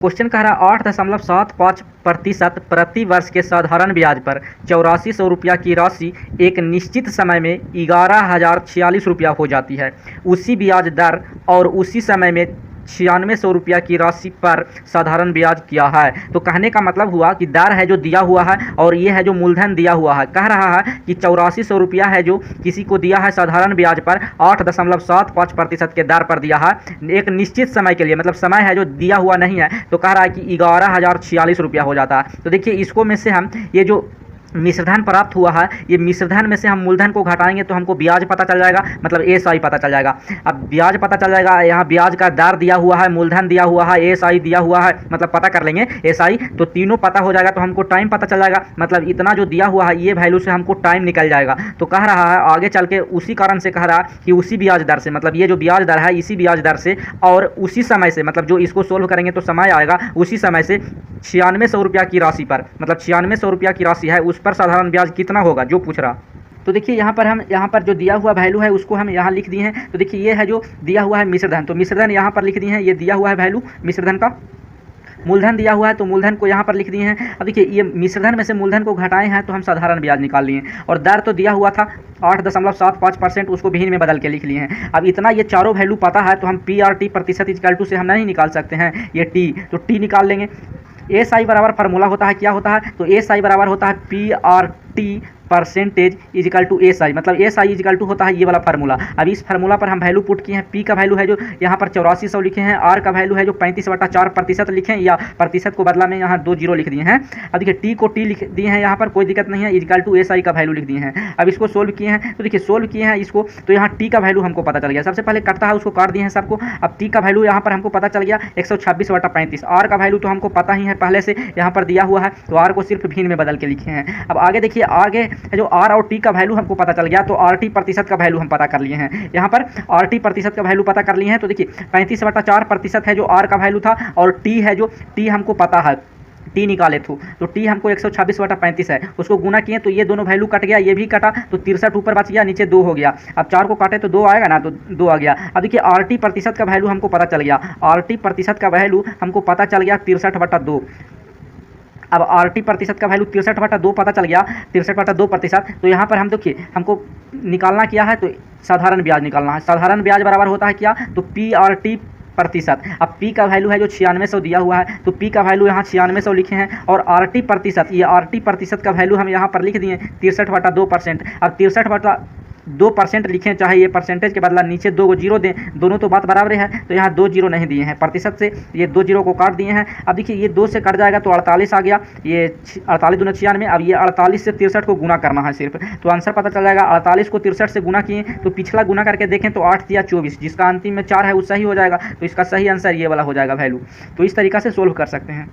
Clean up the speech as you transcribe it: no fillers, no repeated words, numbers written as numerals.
Question कह रहा है 8.75% प्रति वर्ष के साधारण ब्याज पर 8400 रुपया की राशि एक निश्चित समय में 11,046 रुपया हो जाती है। उसी ब्याज दर और उसी समय में 9600 रुपया की राशि पर साधारण ब्याज क्या है। तो कहने का मतलब हुआ कि दर है जो दिया हुआ है और ये है जो मूलधन दिया हुआ है। कह रहा है कि 8400 रुपया है जो किसी को दिया है साधारण ब्याज पर 8.75% के दर पर दिया है एक निश्चित समय के लिए, मतलब समय है जो दिया हुआ नहीं है। तो कह रहा है कि 11,046 रुपया हो जाता है। तो देखिए इसको में से हम ये जो मिश्रधन प्राप्त हुआ है, ये मिश्रधन में से हम मूलधन को घटाएंगे तो हमको ब्याज पता चल जाएगा, मतलब एसआई पता चल जाएगा। अब ब्याज पता चल जाएगा, यहाँ ब्याज का दर दिया हुआ है, मूलधन दिया हुआ है, एसआई दिया हुआ है, मतलब पता कर लेंगे एसआई, तो तीनों पता हो जाएगा। तो हमको टाइम पता चल जाएगा, मतलब इतना जो दिया हुआ है ये वैल्यू से हमको टाइम निकल जाएगा। तो कह रहा है आगे चल के उसी कारण से कह रहा है कि उसी ब्याज दर से, मतलब ये जो ब्याज दर है इसी ब्याज दर से और उसी समय से, मतलब जो इसको सोल्व करेंगे तो समय आएगा उसी समय से 9600 रुपया की राशि पर, मतलब 9600 रुपया की राशि है उस पर साधारण ब्याज कितना होगा जो पूछ रहा। तो देखिए यहाँ पर जो दिया हुआ वैल्यू है उसको हम यहाँ लिख दिए हैं। तो देखिए ये है जो दिया हुआ है मिश्रधन, तो मिश्रधन यहाँ पर लिख दिए हैं। ये दिया हुआ है वैल्यू मिश्रधन का, मूलधन दिया हुआ है तो मूलधन को यहाँ पर लिख दिए हैं। अब देखिए ये मिश्रधन में से मूलधन को घटाए हैं तो हम साधारण ब्याज निकाल लिए और दर तो दिया हुआ था 8.75%, उसको भिन्न में बदल के लिख लिए हैं। अब इतना ये चारों वैल्यू पता है तो हम PRT प्रतिशत इक्वल टू से हम नहीं निकाल सकते हैं ये टी, तो टी निकाल लेंगे। एसआई बराबर फार्मूला होता है, क्या होता है, तो एसआई बराबर होता है PRT percentage equal to SI, मतलब एसआई इजिकल टू होता है ये वाला फार्मूला। अब इस फार्मूला पर हम वैल्यू पुट किए हैं। पी का वैल्यू है जो यहाँ पर 8400 लिखे हैं, आर का वैल्यू है जो 35/4% लिखे हैं, या प्रतिशत को बदला में यहाँ 2 जीरो लिख दिए हैं। अब देखिए टी को टी लिख दिए हैं यहाँ पर, कोई दिक्कत नहीं है, इजिकल टू एसआई का वैल्यू लिख दिए हैं। अब इसको सोल्व किए हैं, तो देखिए सोल्व किए हैं इसको, तो यहाँ टी का वैल्यू हमको पता चल गया। सबसे पहले कटता है उसको काट दिए हैं सबको। अब टी का वैल्यू यहाँ पर हमको पता चल गया 126/35। आर का वैल्यू तो हमको पता ही है पहले से यहाँ पर दिया हुआ है, तो आर को सिर्फ भिन्न में बदल के लिखे हैं। अब आगे देखिए, आगे जो आर और टी का वैल्यू हमको पता चल गया, तो आरटी प्रतिशत का वैल्यू हम पता कर लिए हैं। यहाँ पर आरटी प्रतिशत का वैल्यू पता कर लिए हैं। तो देखिए 35/4% है जो आर का वैल्यू था, और टी है जो टी हमको पता है, टी निकाले थे तो टी हमको 126/35 है, उसको गुना किए तो ये दोनों वैल्यू कट गया, ये भी कटा तो 63 ऊपर बच गया, नीचे 2 हो गया। अब 4 को काटे तो 2 आएगा ना, तो 2 आ गया। अब देखिए आरटी प्रतिशत का वैल्यू हमको पता चल गया, आरटी प्रतिशत का वैल्यू हमको पता चल गया 63/2। अब आरटी प्रतिशत का वैल्यू 63/2 पता चल गया, 63/2%। तो यहाँ पर हम देखिए हमको निकालना क्या है, तो साधारण ब्याज निकालना है। साधारण ब्याज बराबर होता है क्या, तो PRT प्रतिशत। अब P का वैल्यू है जो 9600 दिया हुआ है, तो P का वैल्यू यहाँ 9600 लिखे हैं, और RT प्रतिशत, ये RT प्रतिशत का वैल्यू हम यहाँ पर लिख दिए 63/2%। अब 63/2% लिखें, चाहे ये परसेंटेज के बदला नीचे 2 जीरो दें, दोनों तो बात बराबर है, तो यहाँ 2 जीरो नहीं दिए हैं, प्रतिशत से ये 2 जीरो को काट दिए हैं। अब देखिए ये 2 से कट जाएगा तो 48 आ गया, ये 48 दूना 96। अब ये 48 से 63 को गुना करना है सिर्फ, तो आंसर पता चल जाएगा। 48 को 63 से गुना किए तो पिछला गुना करके देखें तो 8 या 24, जिसका अंतिम में 4 है वो सही हो जाएगा, तो इसका सही आंसर ये वाला हो जाएगा वैल्यू। तो इस तरीका से सोल्व कर सकते हैं।